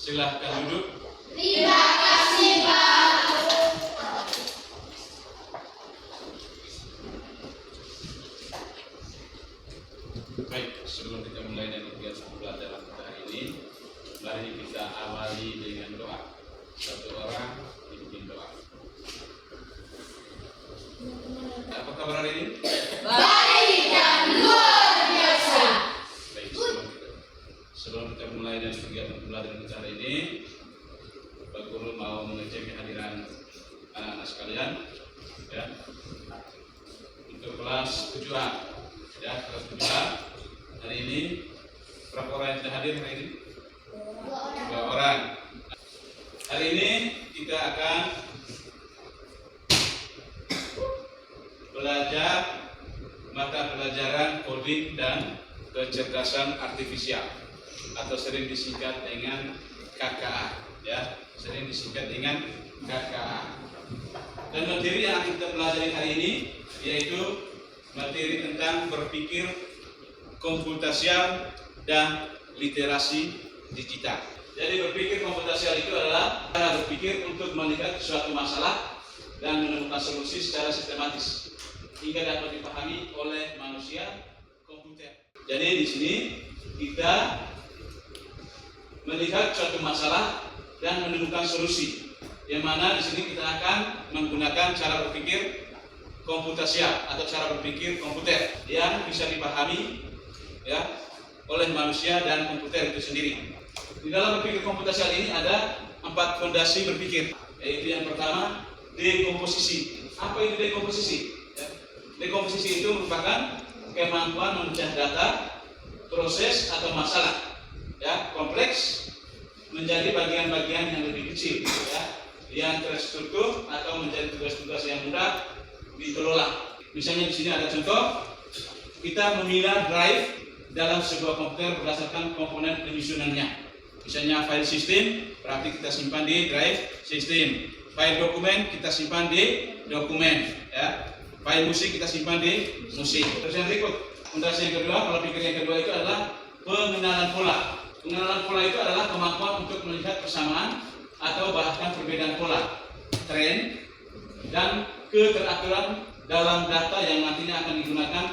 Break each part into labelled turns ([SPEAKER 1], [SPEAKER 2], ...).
[SPEAKER 1] Silahkan duduk.
[SPEAKER 2] Terima kasih, Pak.
[SPEAKER 1] Baik, sebelum kita mulai dengan kegiatan pembelajaran kita hari ini, mari kita awali dengan doa. Satu orang dipimpin doa. Apa kabar hari ini?
[SPEAKER 2] Baik dan luar biasa.
[SPEAKER 1] Baik, sebelum kita mulai dengan kegiatan pembelajaran kita hari ini, Pak Guru mau mengecek kehadiran anak-anak sekalian, ya, untuk kelas 7A, ya, kelas 7A. Hari ini berapa orang yang sudah hadir hari ini? 2 orang. Hari ini kita akan belajar mata pelajaran coding dan kecerdasan artifisial, atau sering disingkat dengan KKA, ya, sering disingkat dengan KKA. Dan materi yang kita pelajari hari ini yaitu materi tentang berpikir komputasial dan literasi digital. Jadi berpikir komputasial itu adalah cara berpikir untuk melihat suatu masalah dan menemukan solusi secara sistematis hingga dapat dipahami oleh manusia komputer. Jadi di sini kita melihat suatu masalah dan menemukan solusi, yang mana di sini kita akan menggunakan cara berpikir komputasial atau cara berpikir komputer yang bisa dipahami, ya, oleh manusia dan komputer itu sendiri. Di dalam berpikir komputasial ini ada 4 fondasi berpikir, yaitu yang pertama dekomposisi. Apa itu dekomposisi? Ya. Dekomposisi itu merupakan kemampuan memecah data, proses atau masalah, ya, kompleks menjadi bagian-bagian yang lebih kecil, ya, yang terstruktur atau menjadi tugas-tugas yang mudah dikelola. Misalnya di sini ada contoh, kita memilah drive dalam sebuah komputer berdasarkan komponen penyusunannya. Misalnya file sistem, berarti kita simpan di drive sistem. File dokumen kita simpan di dokumen, ya. File musik kita simpan di musik. Terus yang berikut, fondasi yang kedua, pola pikir yang kedua itu adalah pengenalan pola. Pengenalan pola itu adalah kemampuan untuk melihat persamaan atau bahkan perbedaan pola, tren, dan keteraturan dalam data yang nantinya akan digunakan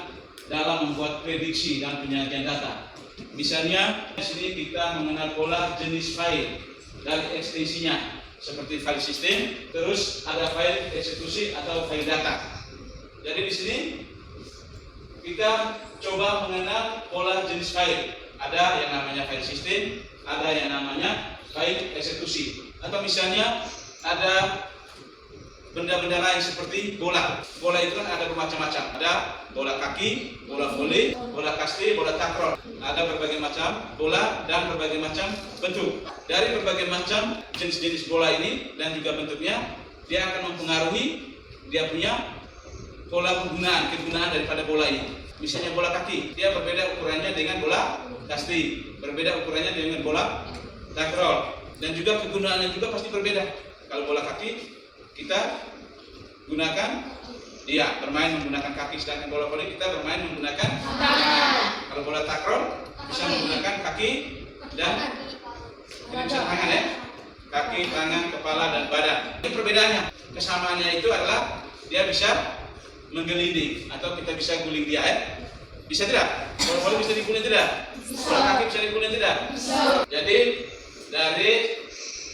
[SPEAKER 1] dalam membuat prediksi dan penyajian data. Misalnya di sini kita mengenal pola jenis file dari ekstensinya, seperti file sistem, terus ada file eksekusi atau file data. Jadi di sini kita coba mengenal pola jenis file. Ada yang namanya file sistem, ada yang namanya file eksekusi. Atau misalnya ada benda-benda lain seperti bola. Bola itu kan ada bermacam-macam. Ada bola kaki, bola voli, bola kasti, bola takraw. Ada berbagai macam bola dan berbagai macam bentuk. Dari berbagai macam jenis-jenis bola ini dan juga bentuknya, dia akan mempengaruhi dia punya pola kegunaan daripada bola ini. Misalnya bola kaki, dia berbeda ukurannya dengan bola kasti, berbeda ukurannya dengan bola takraw, dan juga kegunaannya juga pasti berbeda. Kalau bola kaki kita gunakan bermain menggunakan kaki, sedangkan bola voli kita bermain menggunakan tangan. Kalau bola takraw bisa menggunakan kaki dan bisa tangan, ya, kaki, tangan, kepala dan badan. Ini perbedaannya. Kesamaannya itu adalah dia bisa menggelinding atau kita bisa guling dia, ya. Bisa tidak? Bola voli bisa diguling tidak? Bola kaki bisa diguling tidak? Jadi dari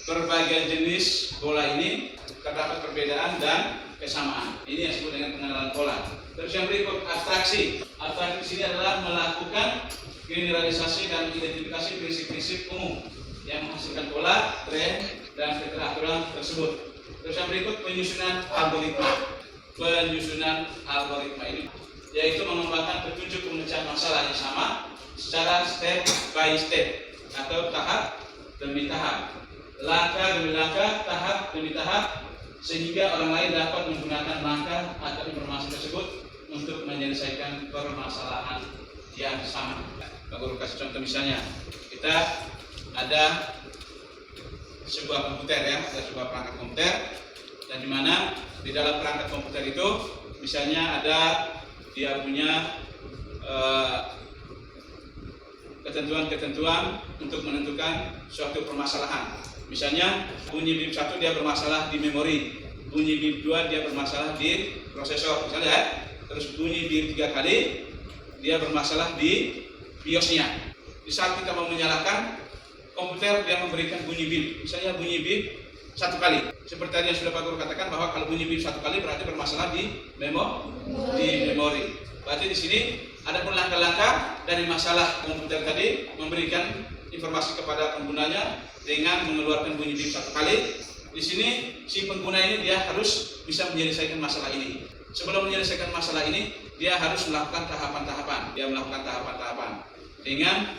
[SPEAKER 1] berbagai jenis bola ini terdapat perbedaan dan kesamaan. Ini yang disebut dengan pengenalan pola. Terus yang berikut, abstraksi. Abstraksi di sini adalah melakukan generalisasi dan identifikasi prinsip-prinsip umum yang menghasilkan pola, tren, dan keteraturan tersebut. Terus yang berikut, penyusunan algoritma. Penyusunan algoritma ini yaitu mengembangkan petunjuk pemecah masalah yang sama secara step by step atau tahap demi tahap, langkah demi langkah, tahap demi tahap, sehingga orang lain dapat menggunakan langkah atau informasi tersebut untuk menyelesaikan permasalahan yang sama. Pak Guru kasih contoh, misalnya kita ada sebuah komputer, ya, ada sebuah perangkat komputer, dan di mana di dalam perangkat komputer itu misalnya ada dia punya ketentuan-ketentuan untuk menentukan suatu permasalahan. Misalnya bunyi bip 1 dia bermasalah di memori, bunyi bip 2 dia bermasalah di prosesor, misalnya ya. Terus bunyi bip 3 kali dia bermasalah di BIOS-nya. Di saat kita mau menyalakan komputer, dia memberikan bunyi bip, misalnya bunyi bip 1 kali. Seperti tadi yang sudah Pak Guru katakan bahwa kalau bunyi bip 1 kali berarti bermasalah di memori. Berarti di sini ada pun langkah-langkah dari masalah komputer tadi, memberikan informasi kepada penggunanya dengan mengeluarkan bunyi bip 1 kali. Di sini si pengguna ini dia harus bisa menyelesaikan masalah ini. Sebelum menyelesaikan masalah ini, dia harus melakukan tahapan-tahapan. Dia melakukan tahapan-tahapan dengan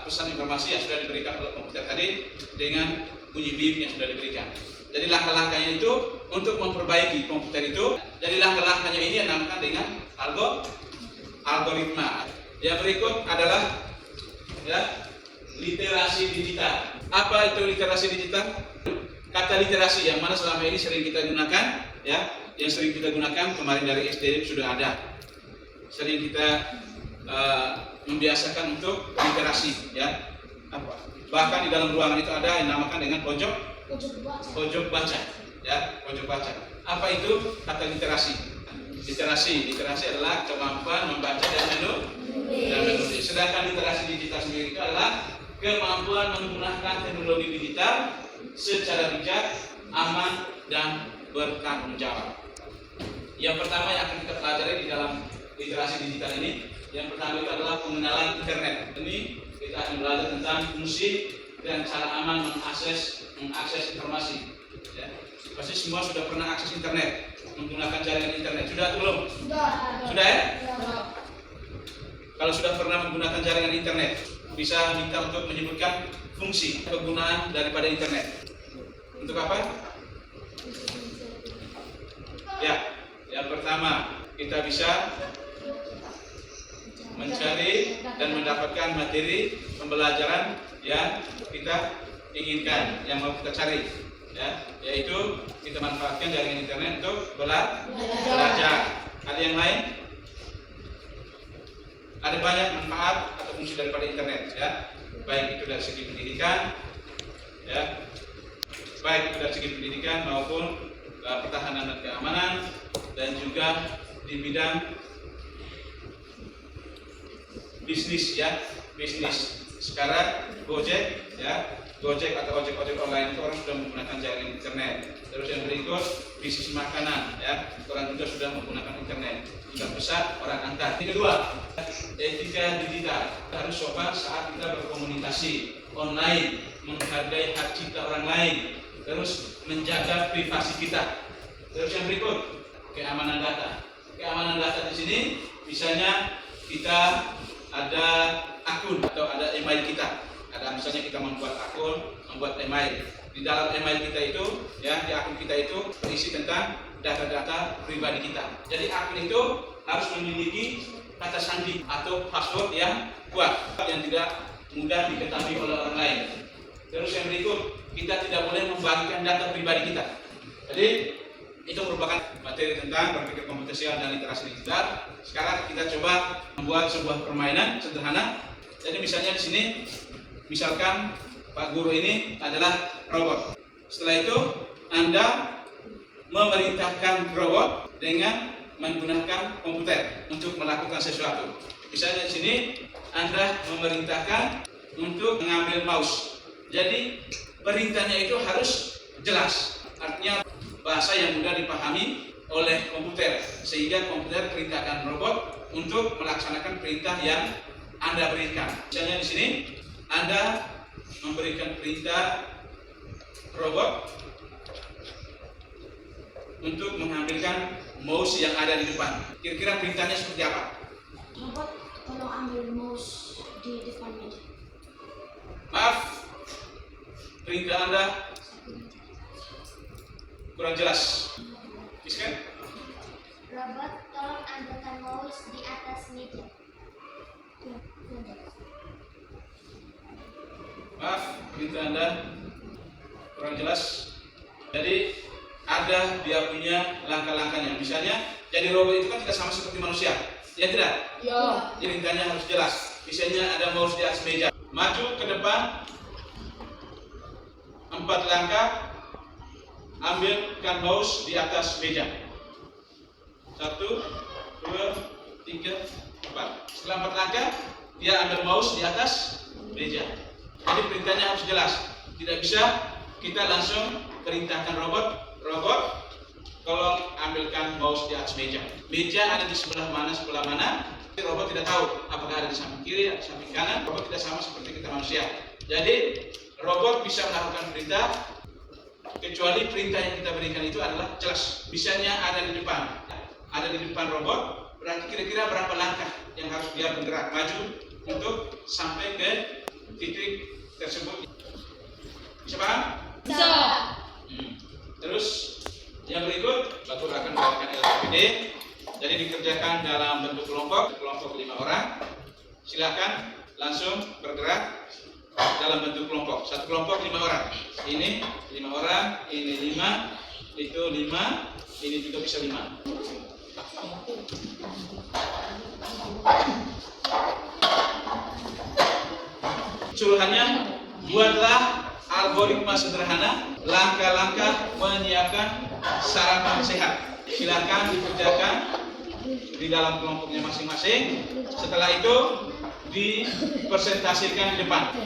[SPEAKER 1] pesan informasi yang sudah diberikan oleh komputer tadi dengan bunyi bip yang sudah diberikan. Jadi langkah-langkahnya itu untuk memperbaiki komputer itu. Jadi langkah-langkahnya ini yang dinamakan dengan algoritma. Yang berikut adalah literasi digital. Apa itu literasi digital? Kata literasi yang mana selama ini sering kita gunakan, yang sering kita gunakan kemarin dari SD sudah ada. Sering kita membiasakan untuk literasi, Bahkan di dalam ruangan itu ada yang dinamakan dengan pojok baca, pojok baca. Apa itu kata literasi? Literasi adalah kemampuan membaca dan menulis. Sedangkan literasi digital sendiri itu adalah kemampuan menggunakan teknologi digital secara bijak, aman, dan bertanggung jawab. Yang pertama yang akan kita pelajari di dalam literasi digital ini, yang pertama itu adalah pengenalan internet. Ini kita akan belajar tentang fungsi dan cara aman mengakses informasi. Pasti semua sudah pernah akses internet, menggunakan jaringan internet. Sudah atau belum? Sudah ya? Kalau sudah pernah menggunakan jaringan internet, bisa minta untuk menyebutkan fungsi kegunaan daripada internet. Untuk apa? Yang pertama, kita bisa mencari dan mendapatkan materi pembelajaran yang kita inginkan, yang mau kita cari, yaitu kita manfaatkan jaringan internet untuk belajar. Ada yang lain? Ada banyak manfaat atau fungsi daripada internet, baik itu dari segi pendidikan, baik itu dari segi pendidikan maupun pertahanan dan keamanan, dan juga di bidang bisnis, bisnis. Sekarang Gojek atau ojek online itu orang sudah menggunakan jaringan internet. Terus yang berikut bisnis makanan, orang juga sudah menggunakan internet. Juga besar orang antar. Yang kedua, etika digital. Harus sopan saat kita berkomunikasi online, menghargai hak cipta orang lain, terus menjaga privasi kita. Terus yang berikut, keamanan data. Keamanan data di sini misalnya kita ada akun atau ada email kita. Ada misalnya kita membuat akun, membuat email. Di dalam email kita itu, di akun kita itu berisi tentang data-data pribadi kita. Jadi akun itu harus memiliki kata sandi atau password yang kuat, yang tidak mudah diketahui oleh orang lain. Terus yang berikut, kita tidak boleh membagikan data pribadi kita. Jadi itu merupakan materi tentang berpikir komputasial dan literasi digital. Sekarang kita coba membuat sebuah permainan sederhana. Jadi misalnya di sini, misalkan Pak Guru ini adalah robot. Setelah itu Anda memerintahkan robot dengan menggunakan komputer untuk melakukan sesuatu. Misalnya di sini Anda memerintahkan untuk mengambil mouse. Jadi perintahnya itu harus jelas. Artinya bahasa yang mudah dipahami oleh komputer, sehingga komputer perintahkan robot untuk melaksanakan perintah yang Anda berikan. Misalnya di sini Anda memberikan perintah robot untuk mengambilkan mouse yang ada di depan. Kira-kira perintahnya seperti apa?
[SPEAKER 2] Robot, tolong ambil mouse di depan meja.
[SPEAKER 1] Maaf, perintah Anda kurang jelas. Biskan?
[SPEAKER 2] Robot, tolong ambilkan mouse di atas meja.
[SPEAKER 1] Maaf, perintah Anda kurang jelas. Jadi ada dia punya langkah-langkahnya. Misalnya, jadi robot itu kan tidak sama seperti manusia. Ya tidak?
[SPEAKER 3] Ya.
[SPEAKER 1] Perintahnya harus jelas. Misalnya ada mouse di atas meja, maju ke depan 4 langkah, ambilkan mouse di atas meja. 1, 2, 3, 4. Setelah 4 langkah, dia ambil mouse di atas meja. Jadi perintahnya harus jelas. Tidak bisa kita langsung perintahkan robot, tolong ambilkan mouse di atas meja. Meja ada di sebelah mana. Robot tidak tahu apakah ada di samping kiri atau samping kanan. Robot tidak sama seperti kita manusia. Jadi robot bisa melakukan perintah kecuali perintah yang kita berikan itu adalah jelas. Misalnya ada di depan robot, berarti kira-kira berapa langkah yang harus dia bergerak maju untuk sampai ke titik tersebut. Bisa paham?
[SPEAKER 3] Bisa.
[SPEAKER 1] Terus yang berikut, Batur akan membawakan LKPD. Jadi dikerjakan dalam bentuk kelompok 5 orang. Silakan langsung bergerak dalam bentuk kelompok. Satu kelompok 5 orang. Ini 5 orang, ini 5, itu 5, ini juga bisa 5. Suruhannya, buatlah algoritma sederhana, langkah-langkah menyiapkan sarapan sehat. Silakan dikerjakan di dalam kelompoknya masing-masing. Setelah itu dipresentasikan di depan.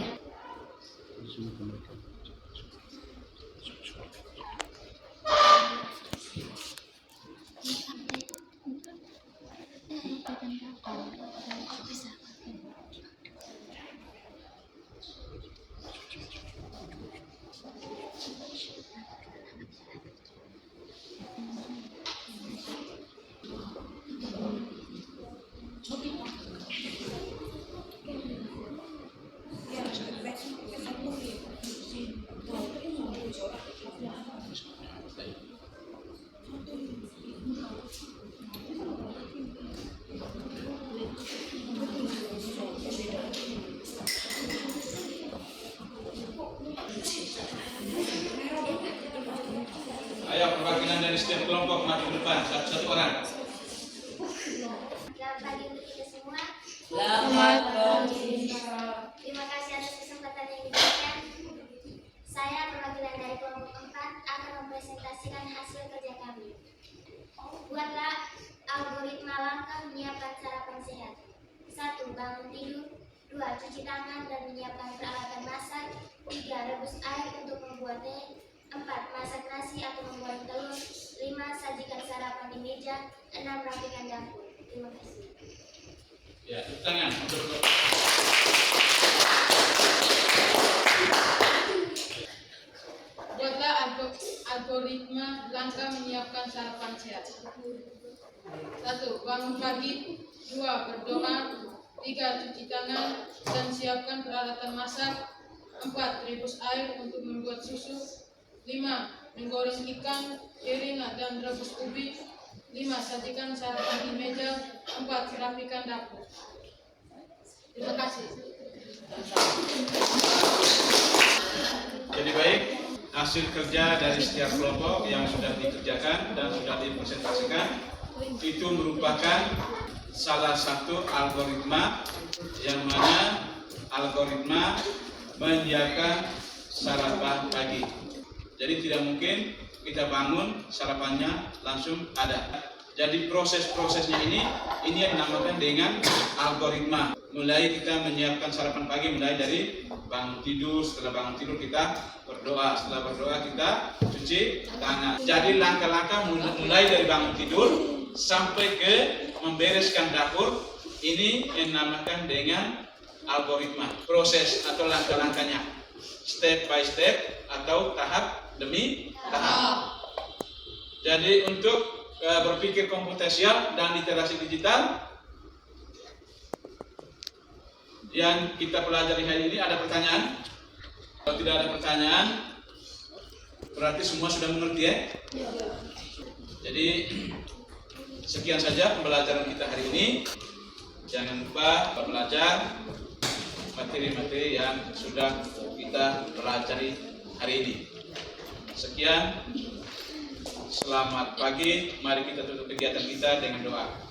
[SPEAKER 1] Ayo perwakilan dari setiap kelompok maju ke depan, satu-satu orang.
[SPEAKER 2] Selamat pagi untuk kita semua.
[SPEAKER 3] Selamat pagi.
[SPEAKER 2] Terima kasih atas kesempatan yang diberikan. Saya perwakilan dari kelompok 4 akan mempresentasikan hasil kerja kami. Buatlah algoritma langkah menyiapkan sarapan sehat. 1. Bangun tidur. 2. Cuci tangan dan menyiapkan peralatan masak. 3. Rebus air untuk membuat teh. 4. Masak nasi atau membuat telur. 5. Sajikan sarapan di meja. 6. Rapikan dapur. Terima kasih.
[SPEAKER 1] Ya, tepuk tangan untuk
[SPEAKER 3] Buatlah algoritma langkah menyiapkan sarapan sehat. 1. Bangun pagi. 2. Berdoa. 3. Cuci tangan dan siapkan peralatan masak. 4. Rebus air untuk membuat susu. 5. Menggoreng ikan, piring dan rebus ubi. 5. Sajikan sarapan di meja. 4. Rapikan dapur. Terima kasih.
[SPEAKER 1] Jadi baik, hasil kerja dari setiap kelompok yang sudah dikerjakan dan sudah dipresentasikan itu merupakan salah satu algoritma yang mana algoritma menyiapkan sarapan pagi. Jadi tidak mungkin kita bangun sarapannya langsung ada. Jadi proses-prosesnya ini yang dinamakan dengan algoritma. Mulai kita menyiapkan sarapan pagi mulai dari bangun tidur, setelah bangun tidur kita berdoa, setelah berdoa kita cuci tangan. Jadi langkah-langkah mulai dari bangun tidur sampai ke membereskan dapur, ini yang dinamakan dengan algoritma. Proses atau langkah-langkahnya, step by step atau tahap demi tahap. Jadi untuk berpikir komputasial dan literasi digital yang kita pelajari hari ini, ada pertanyaan? Kalau tidak ada pertanyaan, berarti semua sudah mengerti ya? Jadi sekian saja pembelajaran kita hari ini. Jangan lupa belajar materi-materi yang sudah kita pelajari hari ini. Sekian, selamat pagi. Mari kita tutup kegiatan kita dengan doa.